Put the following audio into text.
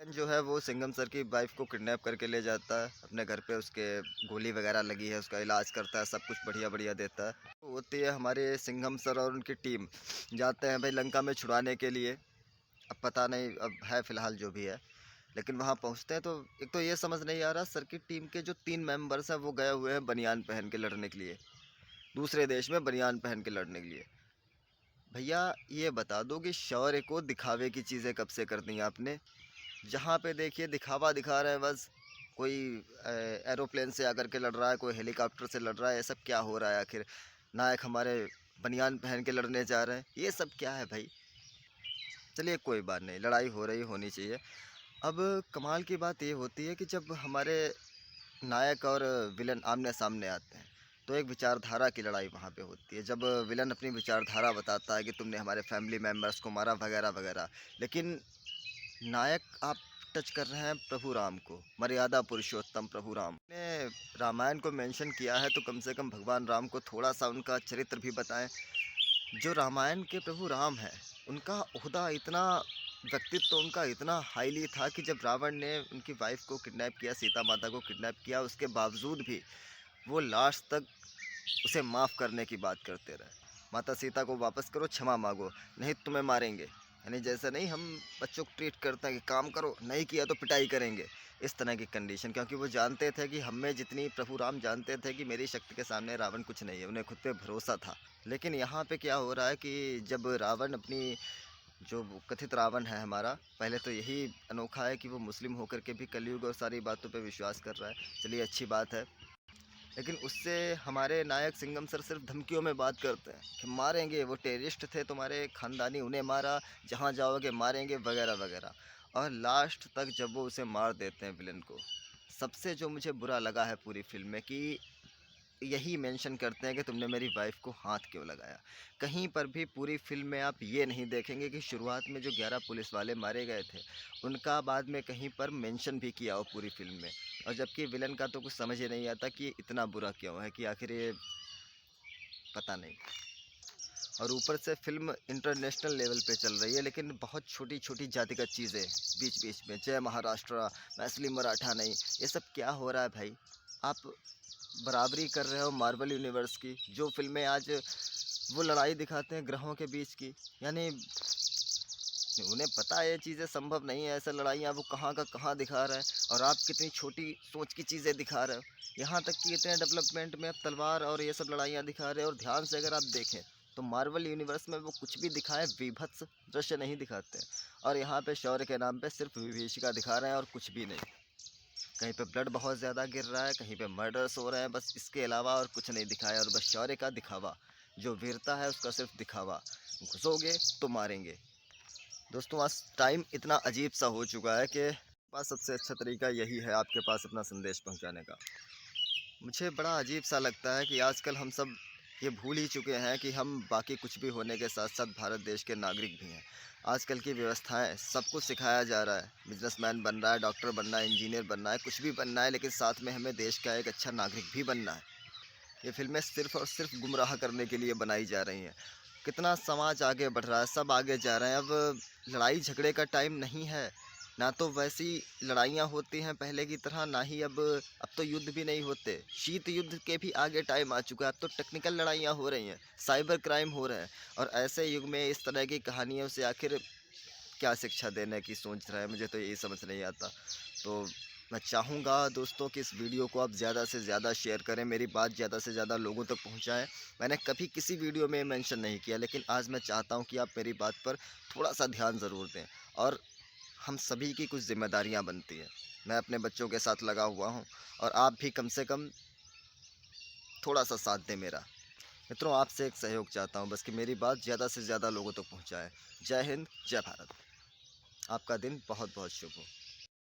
जो है वो सिंघम सर की वाइफ को किडनैप करके ले जाता है अपने घर पे। उसके गोली वगैरह लगी है, उसका इलाज करता है, सब कुछ बढ़िया बढ़िया देता है। तो होती है हमारे सिंघम सर और उनकी टीम जाते हैं भाई लंका में छुड़ाने के लिए। अब पता नहीं, अब है फ़िलहाल जो भी है। लेकिन वहाँ पहुँचते हैं तो एक तो ये समझ नहीं आ रहा, सर की टीम के जो 3 मेंबर्स हैं वो गए हुए हैं बनियान पहन के लड़ने के लिए, दूसरे देश में बनियान पहन के लड़ने के लिए। भैया ये बता दो कि शौर्य को दिखावे की चीज़ें कब से कर दी आपने? जहाँ पे देखिए दिखावा दिखा रहे हैं बस। कोई एरोप्लेन से आकर के लड़ रहा है, कोई हेलीकॉप्टर से लड़ रहा है, ये सब क्या हो रहा है आखिर? नायक हमारे बनियान पहन के लड़ने जा रहे हैं, ये सब क्या है भाई? चलिए कोई बात नहीं, लड़ाई हो रही होनी चाहिए। अब कमाल की बात ये होती है कि जब हमारे नायक और विलन आमने सामने आते हैं तो एक विचारधारा की लड़ाई वहाँ पे होती है। जब विलन अपनी विचारधारा बताता है कि तुमने हमारे फैमिली मेम्बर्स को मारा वगैरह वगैरह, लेकिन नायक आप टच कर रहे हैं प्रभु राम को, मर्यादा पुरुषोत्तम प्रभु राम ने रामायण को मेंशन किया है, तो कम से कम भगवान राम को थोड़ा सा उनका चरित्र भी बताएं। जो रामायण के प्रभु राम हैं, उनका ओहदा इतना, व्यक्तित्व उनका इतना हाईली था कि जब रावण ने उनकी वाइफ को किडनैप किया, सीता माता को किडनैप किया, उसके बावजूद भी वो लास्ट तक उसे माफ़ करने की बात करते रहे। माता सीता को वापस करो, क्षमा मांगो, नहीं तुम्हें मारेंगे। यानी जैसे नहीं हम बच्चों को ट्रीट करते हैं कि काम करो, नहीं किया तो पिटाई करेंगे, इस तरह की कंडीशन। क्योंकि वो जानते थे कि हमें जितनी, प्रभु राम जानते थे कि मेरी शक्ति के सामने रावण कुछ नहीं है, उन्हें खुद पे भरोसा था। लेकिन यहाँ पे क्या हो रहा है कि जब रावण अपनी, जो वो कथित रावण है हमारा, पहले तो यही अनोखा है कि वो मुस्लिम होकर के भी कलयुग और सारी बातों पे विश्वास कर रहा है, चलिए अच्छी बात है। लेकिन उससे हमारे नायक सिंघम सर सिर्फ धमकियों में बात करते हैं कि मारेंगे, वो टेररिस्ट थे तुम्हारे खानदानी, उन्हें मारा, जहाँ जाओगे मारेंगे वगैरह वगैरह। और लास्ट तक जब वो उसे मार देते हैं विलन को, सबसे जो मुझे बुरा लगा है पूरी फिल्म में कि यही मेंशन करते हैं कि तुमने मेरी वाइफ को हाथ क्यों लगाया। कहीं पर भी पूरी फिल्म में आप ये नहीं देखेंगे कि शुरुआत में जो 11 पुलिस वाले मारे गए थे उनका बाद में कहीं पर मेंशन भी किया हो पूरी फिल्म में। और जबकि विलन का तो कुछ समझ ही नहीं आता कि इतना बुरा क्यों है, कि आखिर ये पता नहीं। और ऊपर से फिल्म इंटरनेशनल लेवल पे चल रही है, लेकिन बहुत छोटी छोटी जातिगत चीज़ें बीच बीच में, जय महाराष्ट्र, मैथिली मराठा नहीं, ये सब क्या हो रहा है भाई? आप बराबरी कर रहे हो मार्वल यूनिवर्स की। जो फिल्में आज वो लड़ाई दिखाते हैं ग्रहों के बीच की, यानी उन्हें पता है ये चीज़ें संभव नहीं है, ऐसा लड़ाइयाँ वो कहाँ का कहाँ दिखा रहा है। और आप कितनी छोटी सोच की चीज़ें दिखा रहे हो। यहाँ तक कि इतने डेवलपमेंट में अब तलवार और ये सब लड़ाइयाँ दिखा रहे हो। और ध्यान से अगर आप देखें तो मार्वल यूनिवर्स में वो कुछ भी दिखाएं, वीभत्स दृश्य नहीं दिखाते हैं। और यहाँ पे शौर्य के नाम पे सिर्फ विभीषिका दिखा रहे हैं और कुछ भी नहीं। कहीं पे ब्लड बहुत ज़्यादा गिर रहा है, कहीं पे मर्डर्स हो रहे हैं, बस इसके अलावा और कुछ नहीं दिखाया। और बस शौर्य का दिखावा, जो वीरता है उसका सिर्फ दिखावा। घुसोगे तो मारेंगे। दोस्तों आज टाइम इतना अजीब सा हो चुका है कि पास सबसे अच्छा तरीका यही है आपके पास अपना संदेश पहुंचाने का। मुझे बड़ा अजीब सा लगता है कि आजकल हम सब ये भूल ही चुके हैं कि हम बाकी कुछ भी होने के साथ साथ भारत देश के नागरिक भी हैं। आजकल की व्यवस्थाएं, सब कुछ सिखाया जा रहा है, बिजनेसमैन बन रहा है, डॉक्टर बनना है, इंजीनियर बनना है, कुछ भी बनना है, लेकिन साथ में हमें देश का एक अच्छा नागरिक भी बनना है। ये फिल्में सिर्फ़ और सिर्फ गुमराह करने के लिए बनाई जा रही हैं। कितना समाज आगे बढ़ रहा है, सब आगे जा रहे हैं। अब लड़ाई झगड़े का टाइम नहीं है। ना तो वैसी लड़ाइयाँ होती हैं पहले की तरह, ना ही अब तो युद्ध भी नहीं होते। शीत युद्ध के भी आगे टाइम आ चुका है। अब तो टेक्निकल लड़ाइयाँ हो रही हैं, साइबर क्राइम हो रहे हैं। और ऐसे युग में इस तरह की कहानियों से आखिर क्या शिक्षा देने की सोच रहा है, मुझे तो यही समझ नहीं आता। तो मैं चाहूँगा दोस्तों कि इस वीडियो को आप ज़्यादा से ज़्यादा शेयर करें, मेरी बात ज़्यादा से ज़्यादा लोगों तक पहुँचाएँ। मैंने कभी किसी वीडियो में मेंशन नहीं किया, लेकिन आज मैं चाहता हूँ कि आप मेरी बात पर थोड़ा-सा ध्यान ज़रूर दें। और हम सभी की कुछ ज़िम्मेदारियाँ बनती हैं। मैं अपने बच्चों के साथ लगा हुआ हूँ और आप भी कम से कम थोड़ा-सा साथ दें मेरा। मित्रों आपसे एक सहयोग चाहता हूँ बस, कि मेरी बात ज़्यादा से ज़्यादा लोगों तक पहुँचाएँ। जय हिंद, जय भारत। आपका दिन बहुत-बहुत शुभ हो।